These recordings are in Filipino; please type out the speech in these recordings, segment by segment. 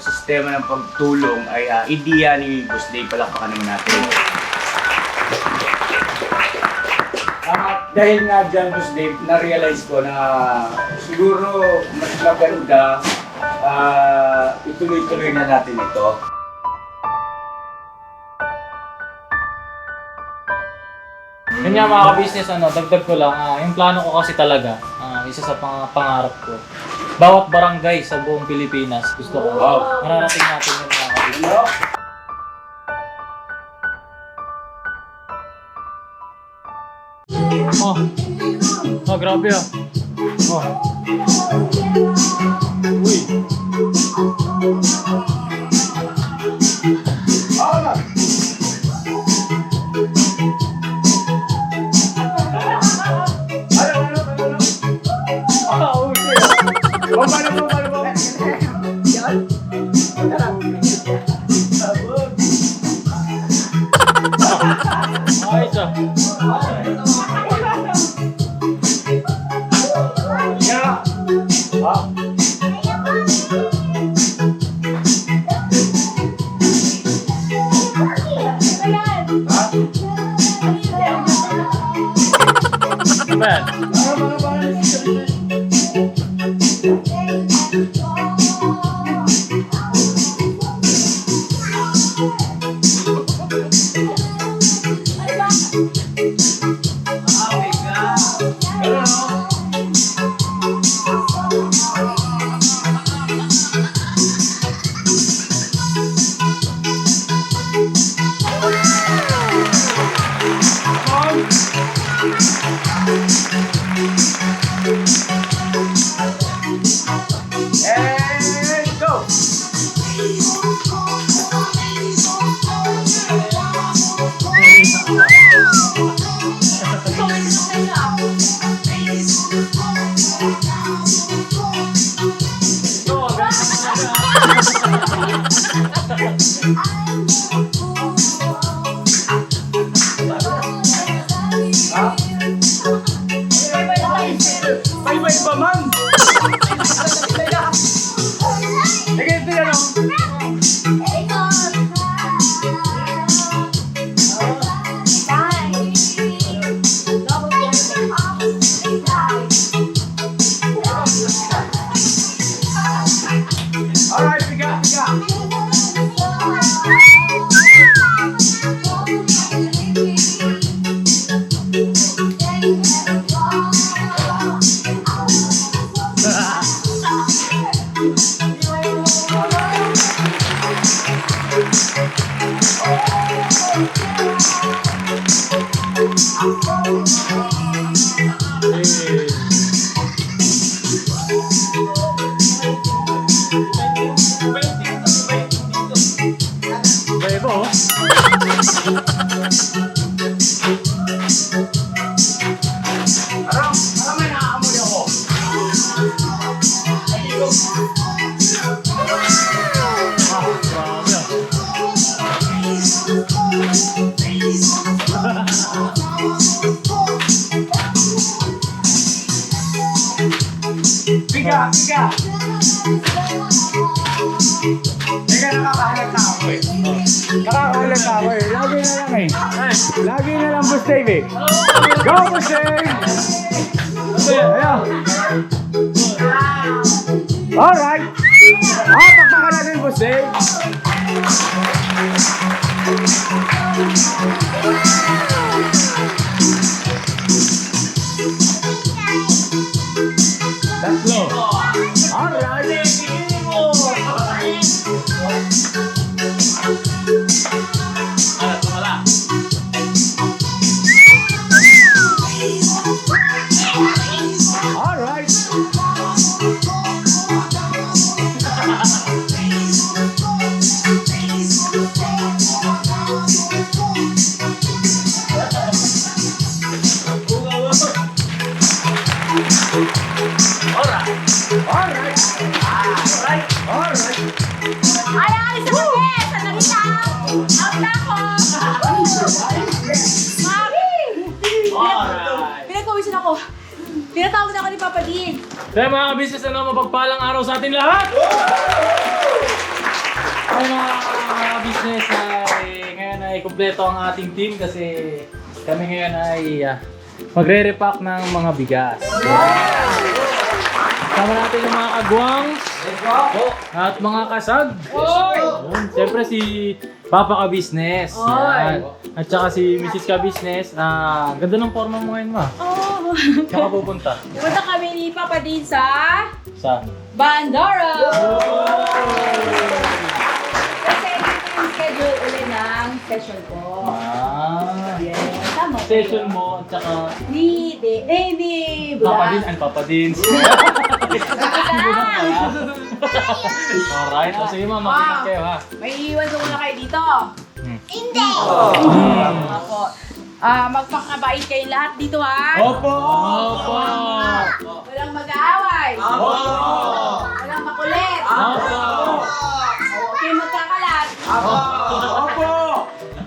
sistema ng pagtulong ay ideya ni Boss Dave. Palakpakan naman natin. Dahil nga dyan, Boss Dave, na-realize ko na siguro mas maganda ituloy-tuloy na natin ito. Yun nga mga ka-business, dagdag ko lang, yung plano ko kasi talaga, isa sa pangarap ko. Bawat barangay sa buong Pilipinas, gusto ko mararating natin yung mga ka-business. Grabe Uy. Teka, nakakahalat na ako eh. Nakakahalat na ako eh. Lagi na lang eh. Lagi na lang, Boss Dave eh. Go, Boss Dave! Ayan. Alright. Pakpakan natin, Boss Dave. Tatlo. Alright. Tinatawag na ako ni Papa Dean. Kaya mga ka-business, mapagpalang araw sa ating lahat! Ay mga business ay ngayon ay kumpleto ang ating team kasi kami ngayon ay magre-repack ng mga bigas. Sama natin yung mga kagwang at mga kasag. Yun, siyempre si Papa Ka-Business. Yan. At saka si Mrs. Ka-Business. Ganda ng forma mo ngayon, ma. Oh. Tsaka pupunta. Punta kami ni Papa din sa Saan? Bandara! Kasi ito yung schedule ulit ng session ko. Yes, tama. Session mo at saka Ni Papa Din Bulan. and Papa Dins. Alright, so sige ma'am, makinig kayo ha. May iwan ko muna kayo dito. Hindi! Ako. Magpakabait kayo lahat dito ha. Opo! Opo! Walang mag-aaway. Walang makulit. Okay, magkakalat. Opo!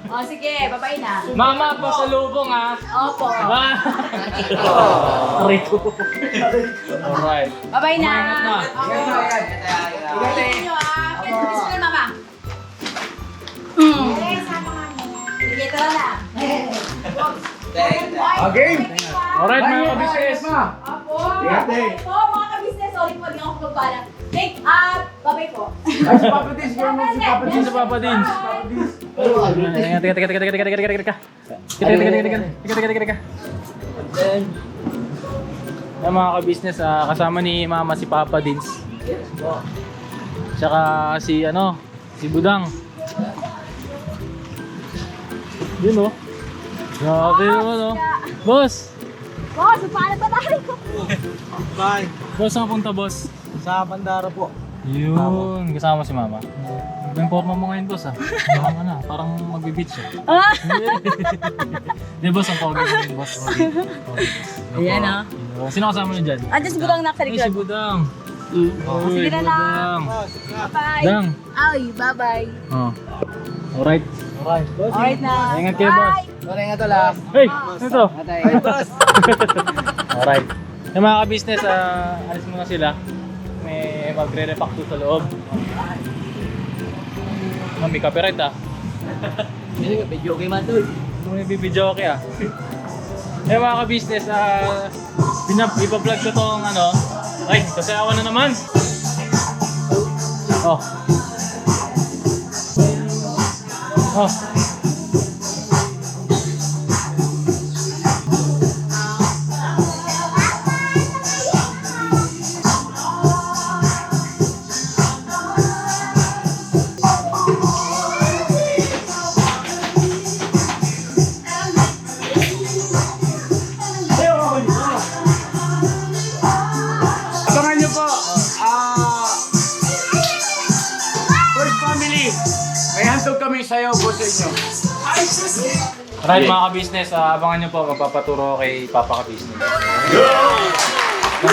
O sige, babay na. Mama, pasalubong ha. Opo. Rito. Alright. Babay na. Kumaingat na. Ingat nyo ha. Kiss ko na mama. Sige, tara na. Again! Alright mga ka-business. Apo. Ingat eh. Po, mga ka-business. Sorry po, di ako magpala. Take up. Babay po. Ay, si Papa Dins, gawin mo si Papa Dins, Dins. si Papa Dins. Yan mga ka-business, kasama ni Mama si Papa Dins. Tsaka si si Budang. Yun oh. Grabe naman oh. Boss! Boss, paano ba tayo? Bye. Boss, saan punta boss? Sa Bandara po. Yun, kasama si Mama. Yung forma mo ngayon boss parang magbe-beach eh. Di boss, ang pogi mo yun boss. Ayan ah. Sino kasama niyo dyan? Andiyan si Budang nasa Ay, si likod. Budang. Sige na lang. Budang. Bye. Budang. Ay, bye-bye. Oh. Alright. Alright na. Ingat kayo boss. Wala nga to lang. Hey, ito. Ay, boss. Alright. Yung mga ka-business, alis muna sila. May magre-repack doon sa loob. May copyright Hindi ka, video game man to. May bibidyo okay Yung mga ka-business, ipa-vlog ko tong ay, kasayawan na naman. Oh. Oh. Abangan nyo po, First Family, may handog kami sayo po sa inyo. Alright mga ka-business, abangan nyo po, magpapaturo kay Papa Ka-Business. Kasi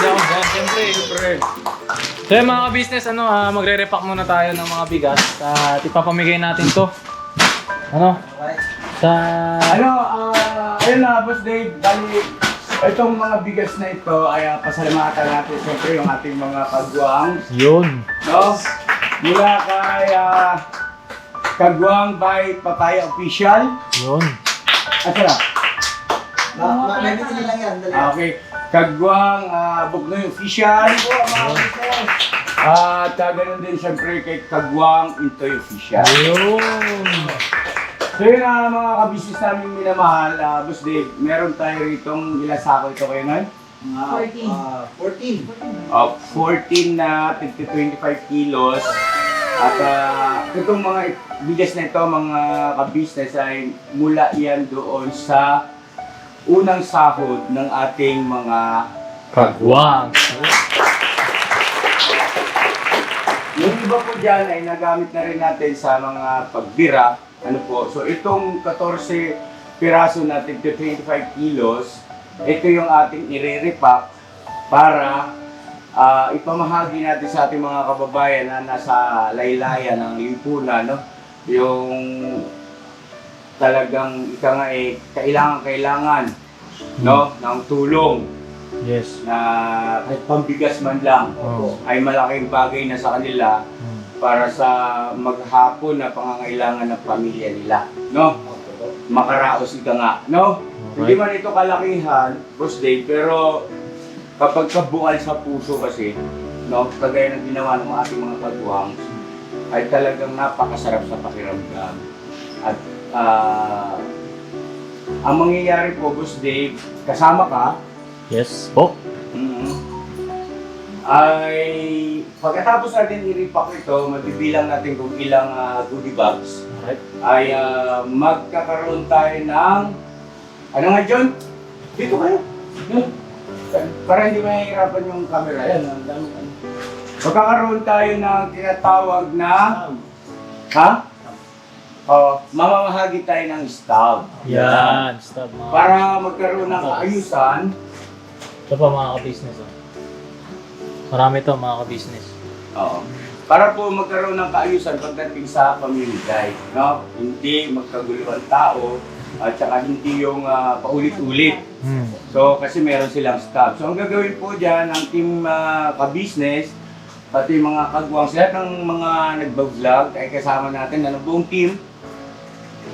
ako dyan, siyempre. So yung mga ka-business, magre-repack muna tayo ng mga bigas at ipapamigay natin to. Sa... Ayun na, Boss Dave, bali, itong mga bigas na ito ay pasalamatan natin siyempre yung ating mga kagwang. Yun. No? Mula kay Kagwang by Papaya Official. Yun. Asa na? May bitili lang yan. Dali. Okay. Kagwang Bugnoy Official. At ganun din siyempre kay Kagwang Intoy Official. Yun. So yun mga kabisnes namin minamahal, Boss Dave, meron tayo ritong ilang sako ito kayo ngayon? 14. 14 na 25 kilos. At itong mga bigas na ito, mga kabisnes, ay mula yan doon sa unang sahod ng ating mga Kagwang. Yung iba po dyan ay nagamit na rin natin sa mga pagbira. So itong 14 piraso na 25 kilos, ito yung ating i-repack para ipamahagi natin sa ating mga kababayan na nasa laylayan ng lipunan, no? Yung talagang kailangan no, ng tulong Yes. na kahit pambigas man lang Oh. ay malaking bagay na sa kanila para sa maghapon na pangangailangan ng pamilya nila, no? Makaraos ika nga, no? Hindi man ito kalakihan, Boss Dave, pero kapag kabual sa puso kasi, no, kagaya ng ginawa ng ating mga kagwang, ay talagang napakasarap sa pakiramdam. At ang mangyayari po, Boss Dave, kasama ka, Yes po. ay pagkatapos natin i-repack ito, mabibilang natin kung ilang goodie bags, Alright. ay magkakaroon tayo ng, ano nga John? Dito kayo. Para hindi mahihirapan yung camera. Yan, ang dami. Magkakaroon tayo ng tinatawag na, mamamahagi tayo ng stub. Yan. Stop mga. Para magkaroon ng kaayusan. Ito pa mga ka-business. Oh. Marami to mga ka-business. Oo. Para po magkaroon ng kaayusan pagdating sa pamilya, no? Hindi magkagulo ang tao at saka hindi yung paulit-ulit. So kasi meron silang stub. So ang gagawin po dyan ng team ka-business, pati mga kagwang, lahat ng mga nagbablog ay kasama natin na buong team.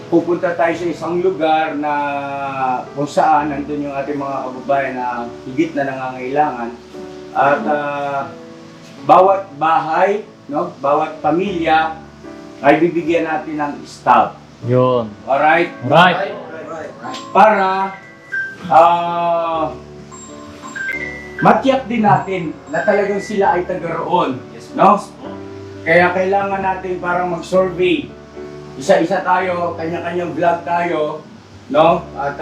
Pupunta tayo sa isang lugar na kung saan nandun yung ating mga kababayan na higit na nangangailangan. At bawat bahay, no, bawat pamilya ay bibigyan natin ng stub. Yun. Alright? Right. Para matiyak din natin na talagang sila ay taga-roon. No? Kaya kailangan natin parang mag-survey. Isa-isa tayo, kanya-kanyang vlog tayo, no? At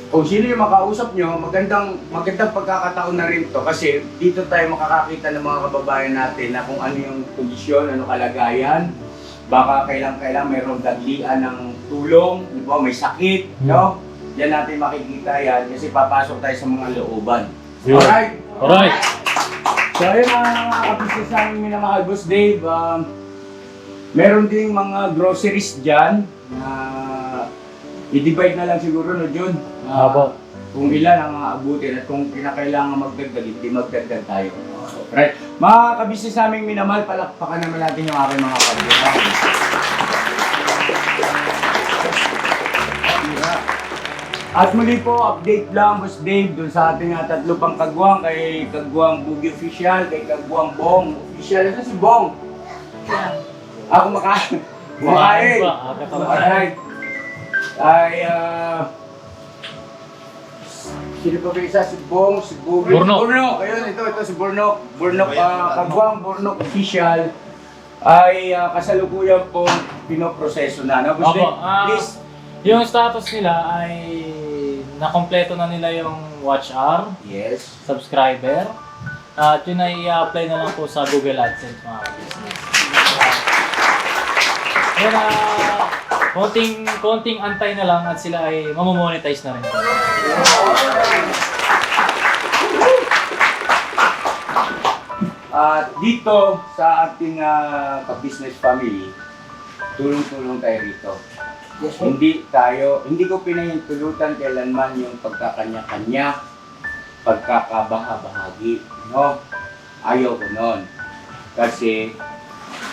kung sino yung makausap nyo, magandang pagkakataon na rin to kasi dito tayo makakakita ng mga kababayan natin na kung ano yung kondisyon, ano kalagayan. Baka kailang mayroong daglian ng tulong, di ba? May sakit, no? Diyan natin makikita yan kasi papasok tayo sa mga looban. Yun. Alright? Alright. So ayun mga kabisnes namin minamahal, Boss Dave. Meron ding mga groceries dyan na i-divide na lang siguro, no, Jun? Apo. Kung ilan ang aabutin at kung kinakailangan magdagdag, hindi magdagdag tayo. Right? Mga kabisnes namin minamahal, palakpakan naman natin yung aking mga kabisnes. At muli po, update lang, Boss Dave, dun sa ating tatlo pang kagwang, kay Kagwang Boogie Official, kay Kagwang Bong Official. Ito si Bong. Ako kumakain. Alright. Ay, sino pa ba isa? Si Bong, si Boogie. Burnok. Ayun, ito si Burnok. Burnok, Kagwang Burnok Official. Ay, kasalukuyan po pinoproseso na. No, Boss Opo, Dave, please. Yung status nila ay nakompleto na nila yung watch hour, Yes. subscriber, at yun ay i-apply na lang po sa Google AdSense mga business. Kaya konting antay na lang at sila ay mamomonetize na rin. At dito sa ating ka-business family, tulong-tulong tayo rito. Yes, sir. Hindi ko pinahintulutan kailanman yung pagkakanya-kanya, pagkakabaha-bahagi, no? Ayaw ko nun. Kasi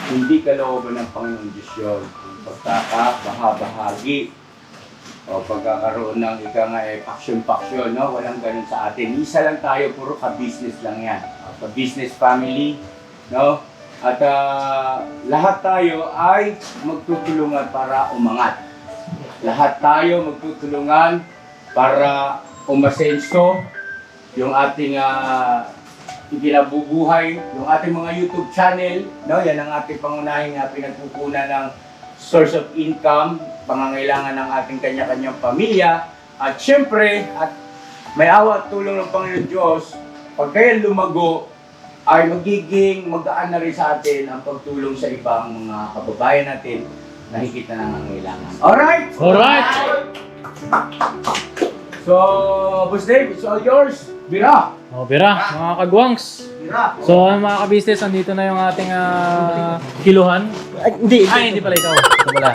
hindi kalooban ng Panginoon Diyos yun. Pagkakabaha-bahagi o pagkakaroon ng faction-faction, no? Walang ganun sa atin. Isa lang tayo, puro ka-business lang yan. Ka-business family, no? At lahat tayo ay magtutulungan para umangat. Lahat tayo magtutulungan para umasenso yung ating ikinabubuhay, yung ating mga YouTube channel, no? Yan ang ating pangunahing pinagkukunan ng source of income, pangangailangan ng ating kanya-kanyang pamilya. At syempre, at may awa at tulong ng Panginoon Diyos, pag kayo lumago, ay magiging magaan na rin sa atin ang pagtulong sa ibang mga kababayan natin na higit na nangangailangan. Alright? Alright! So, Boss Dave, it's all yours. Bira! O, bira, mga kagwangs. Bira! So, mga ka-business, andito na yung ating kiluhan. Ay, hindi pala ikaw. Ito pala.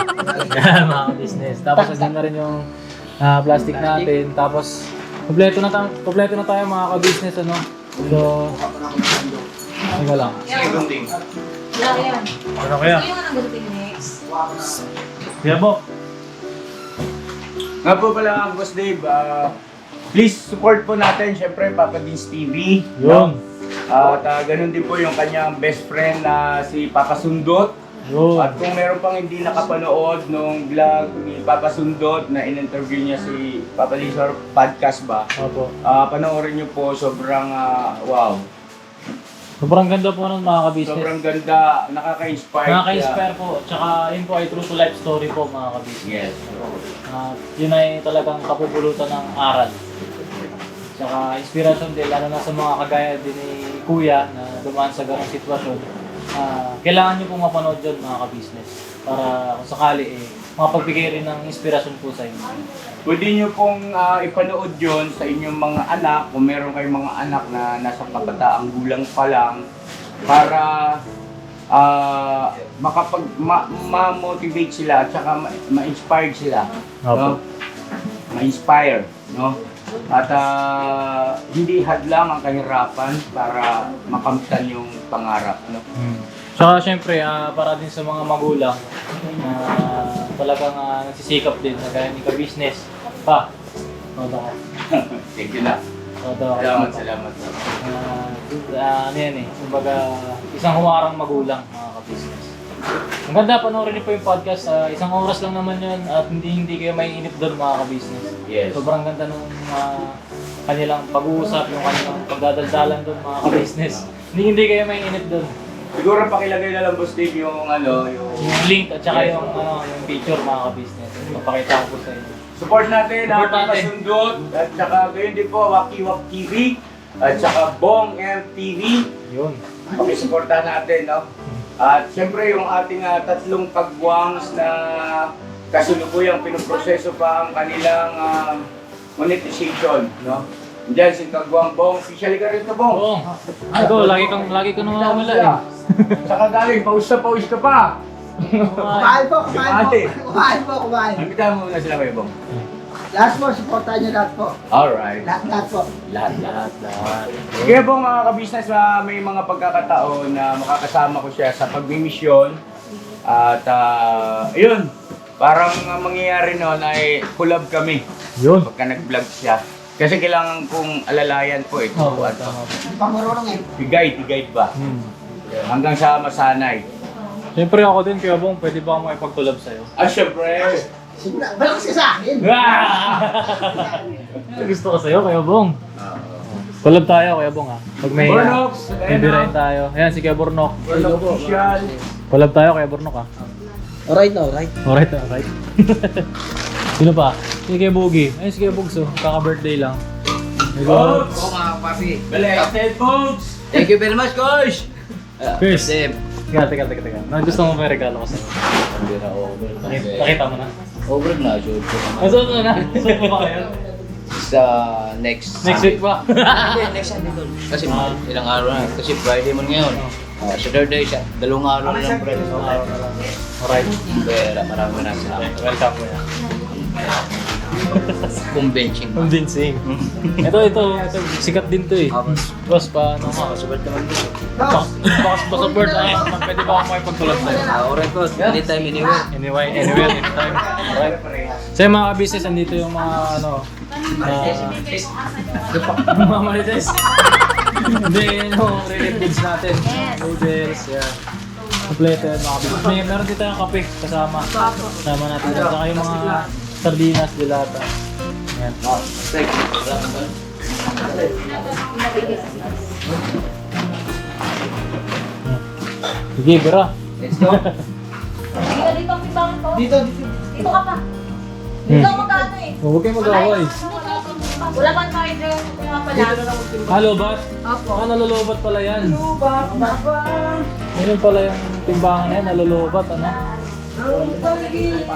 Yan, mga ka-business. Tapos, andyan na rin yung plastic natin. Tapos, kompleto na tayo mga ka-business, ano. So, Teka lang. Sige, gunting. Wala yan. Ano kaya? Gusto nyo nga ng gunting next. Kaya po. Nga po pala mga Boss Dave, please support po natin syempre Papa Dins TV. Yun. At ganun din po yung kanyang best friend na si Papa Sundot. Yun. At kung meron pang hindi nakapanood nung vlog ni Papa Sundot na in-interview niya si Papa Lizor podcast ba, Opo. panoorin niyo po, sobrang wow. Sobrang ganda po ng mga ka-business. Sobrang ganda, nakaka-inspire. Nakaka-inspire po. Tsaka yun po ay true to life story po mga ka-business. Yes. Yun ay talagang kapupulutan ng aral. Tsaka inspiration din, lalo na sa mga kagaya din ni Kuya na dumaan sa ganong sitwasyon. Kailangan nyo pong mapanood yun mga ka-business. Para kung sakali makapagbigay rin ng inspirasyon po sa inyo. Pwede nyo pong ipanood yon sa inyong mga anak, kung meron kayong mga anak na nasa kabataang gulang pa lang, para ma-motivate sila at saka ma-inspired sila. No? Ma-inspire. No? At hindi hadlang ang kahirapan para makamtan yung pangarap. No? Tsaka syempre, para din sa mga magulang, talagang nagsisikap din na gaya ni ka-business. Pa, todo ko. Thank you na. Todo ko. Salamat. Ano yan kumbaga, isang humarang magulang, mga ka-business. Ang ganda, panoorin niyo po yung podcast. Isang oras lang naman yun at hindi kayo maiinip doon, mga ka-business. Yes. Sobrang ganda nung kanilang pag-uusap, yung kanilang pagdadaldalan doon, mga ka-business. Hindi kayo maiinip doon. Siguro pakilagay na lang, Boss Dave, yung Yung link at saka yung picture, mga ka-business. Papakita ko po sa inyo. support natin ang Support natin. Papa Sundot at saka gayon din po Wakiwak TV at saka Bong MTV. Yun. Pakisuportahan natin, no? At siyempre yung ating tatlong pagwangs na kasulukuyang pinoproseso pa ang kanilang monetization, no? Diyan si Kagwang Bong, officially ka rin to, Bong. Oo. Ito, lagi ko nawawala eh. Saka galing, pawis ka pa. Kumain po. Kumain mo muna sila kayo, Bong. Lahat po, supportahan niyo lahat po. Alright. Lahat po. Lahat. Kaya po mga ka-business, may mga pagkakataon na makakasama ko siya sa pagmimisyon. At ayun, parang mangyayari noon ay collab kami Yun. pagka nag-vlog siya. Kasi kailangan kong alalayan po eh. Oo, Kung tama po. Pangururong eh. i-guide ba? Hanggang sa masanay. Siyempre ako din, Kuya Bong, pwede ba ako makipag-collab sa'yo? Siyempre. Sige na, balakas ka sa akin. Gusto ko sa'yo, Kuya Bong. Collab tayo, Kuya Bong ha. Pag may Bornok, bibirain tayo. Ayan, si Kuya Bornok. Bornok official. Collab tayo, Kuya Bornok ha. Alright na, alright. Alright. Sino pa? Si Kuya Boogie. Ayun si Kuya Bugs oh. Kaka-birthday lang. Bogs! mga papi. Belated, Bogs! Thank you very much, coach. Chris! Teka. Gusto mo may regalo ko sa'yo. Hindi na over. Nakita mo na? Over na, sure. Suot mo na? Suot mo ba kayo? Sa next Next week pa? Hindi, next Sunday doon. Kasi ilang araw na. Kasi Friday mo ngayon. Saturday siya. 2 araw na lang Friday. Isang araw na lang. Alright. Pero marami na sila. Welcome mo yan. Convention. Convincing. Ito, sikat din to eh. Boss, paano ka? Subat naman dito. Bakas pa sa bird, pwede ba ako makipagtulad sa'yo? Alright coach. Anytime, anywhere. Anywhere, anytime. Alright. So yung mga business, andito yung mga mga marites. Hindi, yung related goods natin. Noodles, yeah. Completed, mga business. Meron dito yung kape kasama. Kasama natin. At saka yung mga sardinas, dilata. Yan. Thank you. Sige, bira. Let's go. Dito ang timbangan ko. Dito. Dito ka pa. Dito ang magkano eh. Huwag kayong mag-away. Wala man tayo dyan. Nga pala. Halobat? Opo. Nalulubat pala yan. Lubat na ba? Ngayon pala yung timbangan na yan, nalulubat, ano? Ang pag-ibig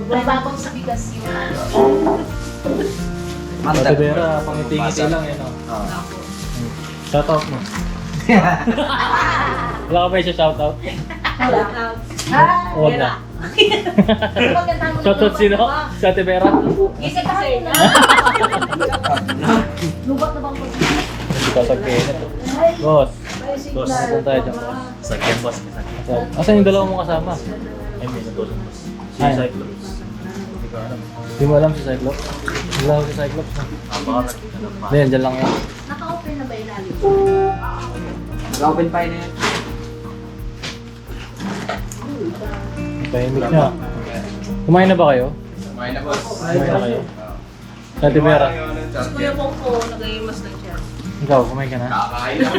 May babang sa bigas yun. Ate Vera, pangiti-ngiti lang yan, oh. Shoutout mo. Wala ka ba siya shoutout? Wala. Huwag na. Magandang mo Shoutout sino? Si Ate Vera? Isikahin mo na. Lubat na bang po? Hindi ka sagkina to. Boss. Boss, saan tayo dyan, boss? Sakyan boss, may sakyan. Asan yung dalawa mong kasama? Ay, may natulong boss. Si Ay. Cyclops. Hindi ko alam. Hindi mo alam si Cyclops? Wala ko si Cyclops. Baka nag-alam pa. Hindi, dyan lang yan. Naka-open na ba yung lalim? Nag-open pa yun eh. Tahimik niya. Kumain na ba kayo? Kumain na, boss. Kumain na kayo? Si Ate Vera, Kuya Bongko, nag-iimas na siya. ikaw, kumain ka na? Kakain na.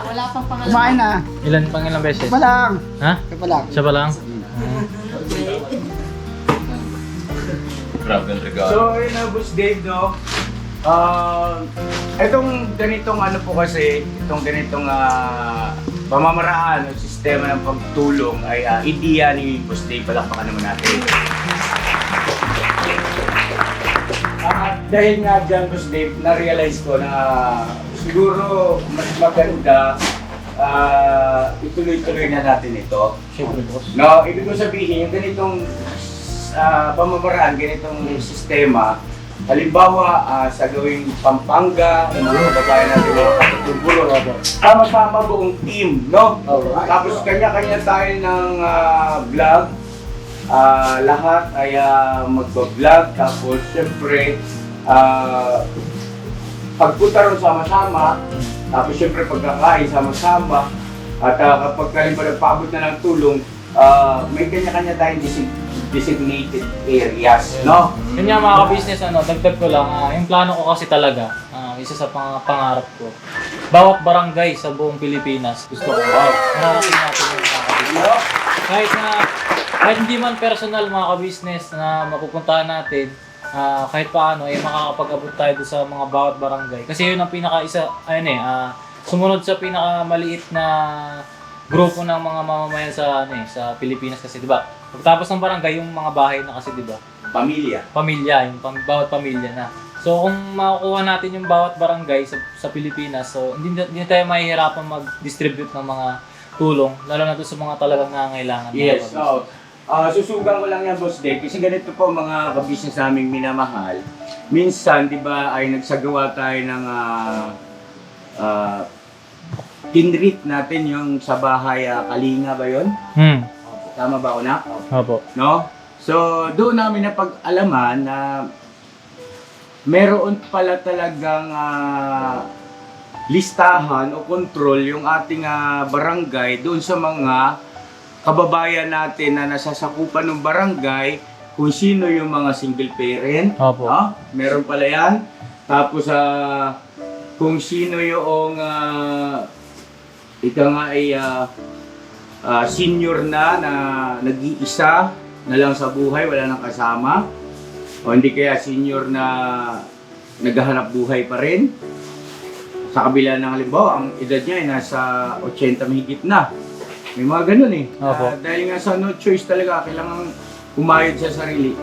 Wala pang pangalan. Kumain na. Ilang beses? Siya pa lang. Ha? Siya pa lang. Siya pa lang? Grabe ang regalo. So, yun na, Boss Dave, no? Itong ganitong ano po kasi, itong ganitong pamamaraan o sistema ng pagtulong ay ideya ni Boss Dave. Palakpakan naman natin. Dahil nga dyan, Boss Dave, na-realize ko na siguro mas maganda ituloy-tuloy na natin ito. Siyempre, boss. No, ibig ko sabihin, yung ganitong pamamaraan, ganitong sistema, halimbawa sa gawing Pampanga, yung mga babae natin mga katutulong, sama-sama buong team, no? Tapos kanya-kanya tayo ng vlog, lahat ay magbablog, tapos syempre, pagpunta ron sama-sama, tapos syempre pagkakain sama-sama, at kapag kalimba nagpaabot na ng tulong, may kanya-kanya tayong designated areas, no? Yun nga mga ka-business, dagdag ko lang, yung plano ko kasi talaga, isa sa pangarap ko, bawat barangay sa buong Pilipinas, gusto ko, mararating natin yung mga ka-business. Kahit hindi man personal mga ka-business na mapupuntahan natin, kahit paano, makakapag-abot tayo doon sa mga bawat barangay. Kasi yun ang sumunod sa pinakamaliit na grupo ng mga mamamayan sa Pilipinas kasi, di ba? Pagtapos ng barangay, yung mga bahay na kasi, di ba? Pamilya. Bawat pamilya na. So kung makukuha natin yung bawat barangay sa Pilipinas, so hindi tayo mahihirapan mag-distribute ng mga tulong, lalo na doon sa mga talagang nangangailangan. Yes, so, susugan ko lang yan, Boss Dave, kasi ganito po mga ka-business naming minamahal. Minsan, di ba, ay nagsagawa tayo ng tinrit natin yung sa bahay Kalinga ba yun? Tama ba ako na? Opo. No? So, doon namin napag-alaman na meron pala talagang listahan o control yung ating barangay doon sa mga kababayan natin na nasasakupan ng barangay kung sino yung mga single parent. Opo. Meron pala yan. Tapos kung sino yung ika nga ay senior na nag-iisa na lang sa buhay, wala nang kasama. O hindi kaya senior na naghahanap buhay pa rin. Sa kabila ng halimbawa, ang edad niya ay nasa 80 mahigit na. May mga ganun eh. Opo. Dahil nga sa no choice talaga, kailangan umayod sa sarili.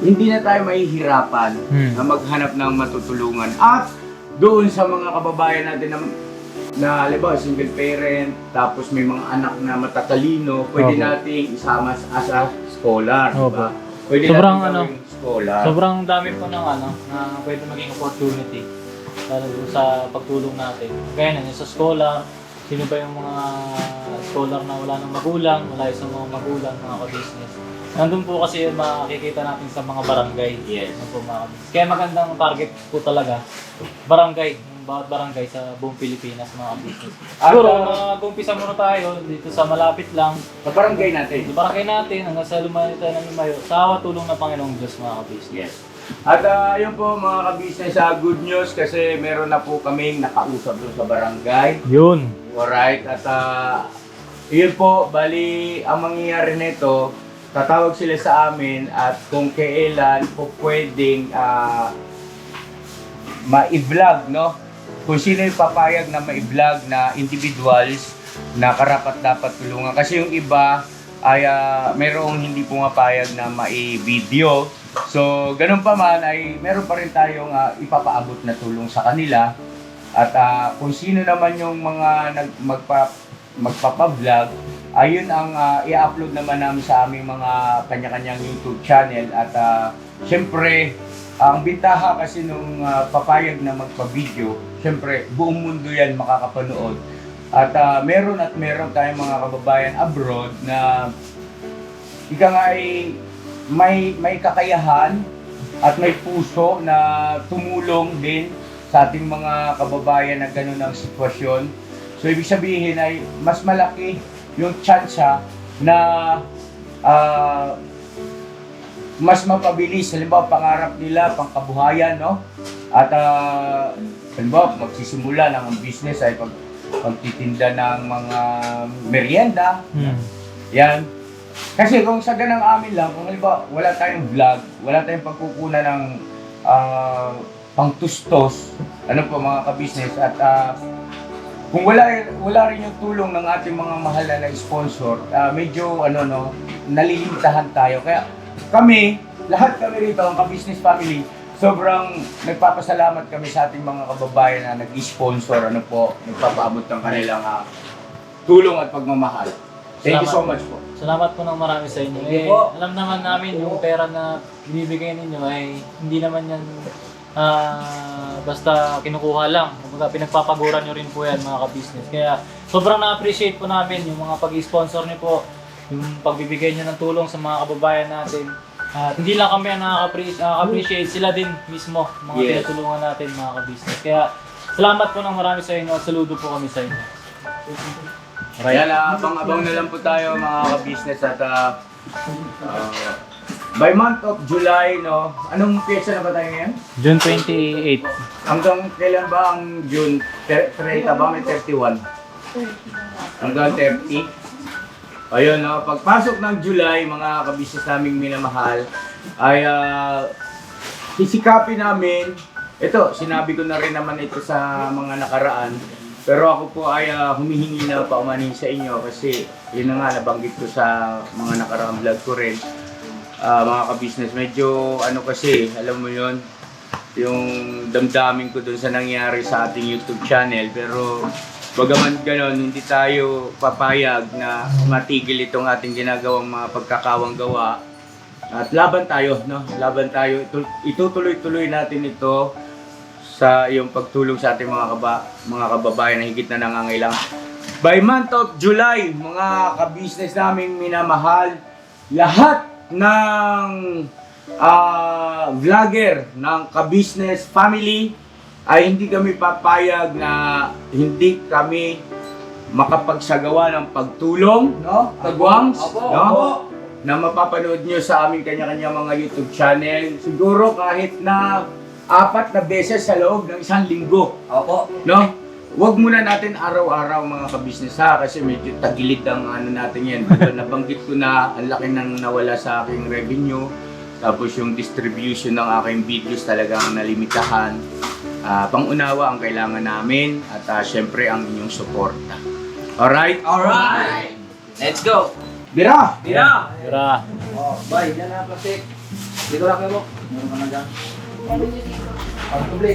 Hindi na tayo mahihirapan na maghanap ng matutulungan. At doon sa mga kababayan natin na halimbawa single parent, tapos may mga anak na matatalino, pwede Opo. nating isama as a scholar. Opo. Diba? Pwede Sobrang natin gawing scholar. Sobrang dami po ng na pwede maging opportunity lalo dun sa pagtulong natin. Kaya na, sa scholar, sino ba yung mga scholar na wala ng magulang, wala sa mga magulang, mga ka-business. Nandun po kasi yun makikita natin sa mga barangay. Yes. Ano po, mga ka-business. Kaya magandang target po talaga, barangay, yung bawat barangay sa buong Pilipinas, mga ka-business. At, Siguro, mag-umpisa muna tayo dito sa malapit lang. Sa barangay natin. Sa barangay natin, hanggang sa lumayo tayo ng lumayo, sa awa tulong ng Panginoong Diyos, mga ka-business. Yes. At yun po mga ka-business, good news kasi meron na po kaming nakausap doon sa barangay. Yun. Alright, at yun po, bali ang mangyayari nito, tatawag sila sa amin at kung kailan po pwedeng ma-vlog, no? Kung sino yung papayag na ma-vlog na individuals na karapat dapat tulungan. Kasi yung iba ay merong hindi pumapayag na ma-video. So, ganun pa man ay meron pa rin tayong ipapaabot na tulong sa kanila. At kung sino naman yung mga magpapa-vlog ayun ang i-upload naman namin sa aming mga kanya-kanyang YouTube channel. At syempre, ang bintaha kasi nung papayag na magpa-video, syempre buong mundo yan makakapanood. At meron tayong mga kababayan abroad na ika nga ay may kakayahan at may puso na tumulong din sa ating mga kababayan na gano'n ang sitwasyon. So ibig sabihin ay mas malaki yung tsansa na mas mapabilis, halimbawa pangarap nila, pangkabuhayan, no? At halimbawa magsisimula ng ang business ay pagtitinda ng mga merienda. Yan. Kasi kung sa ganang amin lang, kung halimbawa wala tayong vlog, wala tayong pagkukunan ng pangtustos, ano po mga ka-business, at kung wala rin yung tulong ng ating mga mahal na sponsor, medyo nalilimitahan tayo. Kaya lahat kami rito, ang ka-business family, sobrang nagpapasalamat kami sa ating mga kababayan na nag-sponsor, nagpapaabot ng kanilang tulong at pagmamahal. Thank you so much po. Salamat po ng marami sa inyo. Thank you po. Alam naman namin yung pera na binibigay ninyo ay hindi naman yan basta kinukuha lang. Kumbaga pinagpapaguran nyo rin po yan mga ka-business. Kaya sobrang na-appreciate po namin yung mga pag-sponsor nyo po, yung pagbibigay nyo ng tulong sa mga kababayan natin. At hindi lang kami ang nakaka-appreciate, sila din mismo, mga tinutulungan natin mga ka-business. Kaya salamat po ng marami sa inyo at saludo po kami sa inyo. Kaya abang-abang na lang po tayo mga ka-business at by month of July, no? Anong pyesa na ba tayo ngayon? June 28. Hanggang kailan ba ang June? 30 ba? May 31? Hanggang 30? Ayun, no? Pagpasok ng July, mga ka-business naming minamahal, ay sisikapin namin. Ito, sinabi ko na rin naman ito sa mga nakaraan. Pero ako po ay humihingi na paumanin sa inyo kasi yun na nga nabanggit ko sa mga nakaraang vlog ko rin. Mga ka-business, medyo kasi, alam mo yun, yung damdamin ko dun sa nangyari sa ating YouTube channel. Pero bagaman ganon, hindi tayo papayag na matigil itong ating ginagawang mga pagkakawang gawa. At laban tayo, no? Laban tayo. Itutuloy-tuloy natin ito sa iyong pagtulong sa ating mga kababayan na higit na nangangailangan. By month of July, mga ka-business naming minamahal, lahat ng vlogger ng ka-business family ay hindi kami papayag na hindi kami makapagsagawa ng pagtulong, no? Tagwangs, no? Na mapapanood nyo sa aming kanya-kanya mga YouTube channel. Siguro kahit na 4 na beses sa loob ng isang linggo. Opo. No? Huwag muna natin araw-araw mga ka-business kasi medyo tagilid ang natin yan. Nabanggit ko na ang laki nang nawala sa aking revenue. Tapos yung distribution ng aking videos talagang nalimitahan. Pangunawa ang kailangan namin at syempre ang inyong suporta. Alright? Alright! Let's go! Bira! Tira! Tira. Bye, dyan na plastic. Dito lang kayo mo. Meron ka na dyan. Tuble.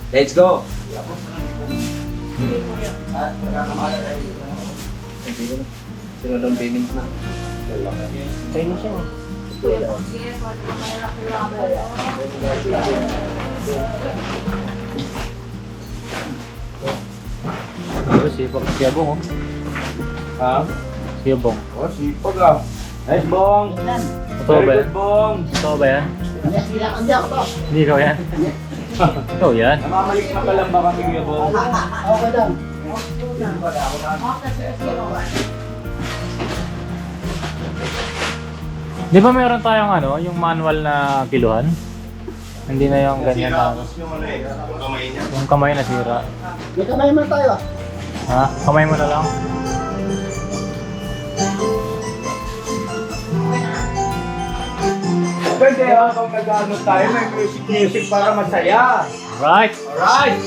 Let's go! Sino doon payment na? Kayo na siya. Sipag siya bong. Ha? Siya bong. Oh, sipag ah. Nice, Bong. Totoo ba Very yan? good, Bong. Totoo ba yan? Hindi ikaw yan? Ikaw yan? Namamalik na ka lang ba kami, Kuya Bong? Di ba meron tayong yung manual na kiluhan? Hindi na yung ganyan na yung kamay na sira. May kamay mo tayo. Ha? Kamay mo na lang? Pwede habang nag-ano tayo, may music para masaya. Right! Alright!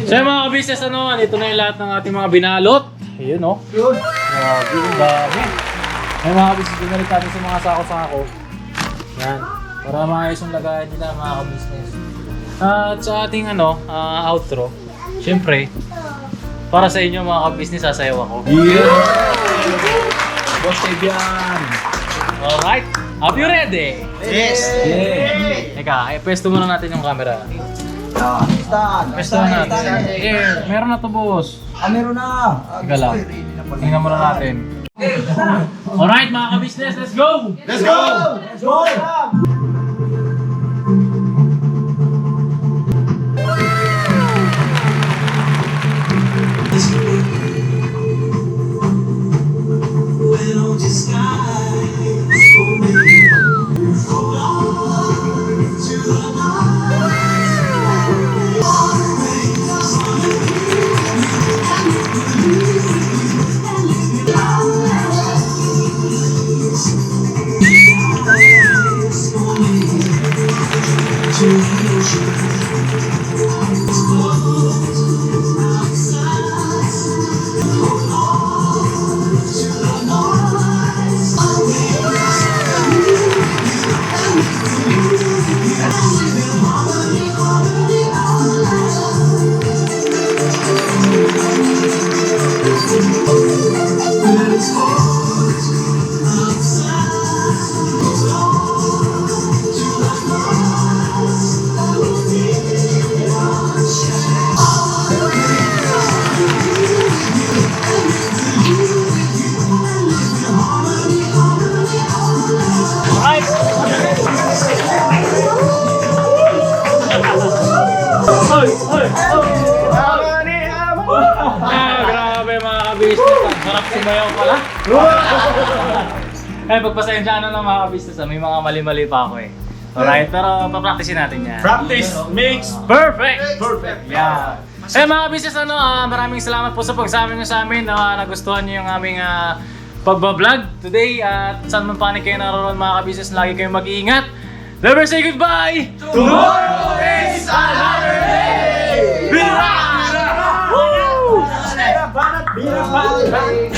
So yung mga ka-business, ito na yung lahat ng ating mga binalot. Ayun, no? Grabe, yung dami. May mga ka-business, binalik natin sa mga sako-sako. Yan. Para maayos yung lagayan nila, mga ka-business. At sa ating outro, syempre, para sa inyo mga ka-business, sasayaw ako. Yeah! Boss Fabian! Alright, are you ready? Yes! Teka, pwesto muna natin yung camera. Stand! Pwesto na natin. Meron na to, boss. Meron na! Teka lang. Tingnan muna natin. Alright mga ka-business, let's go! Let's go! Let's go! Grabe mga ka-business, ang sarap sumayaw pala. Pagpasensya ng mga ka-business, may mga mali-mali pa ako eh. Alright, pero papracticein natin yan. Practice makes Perfect! perfect. Yeah. Mga ka-business, maraming salamat po sa pagsama nyo sa amin. Nagustuhan nyo yung aming pagbablog today at saan man panig kayo naroon mga ka-business, lagi kayong mag-iingat. Never say goodbye! Tomorrow is another day! Bira! Woo! Banat, bira, banat.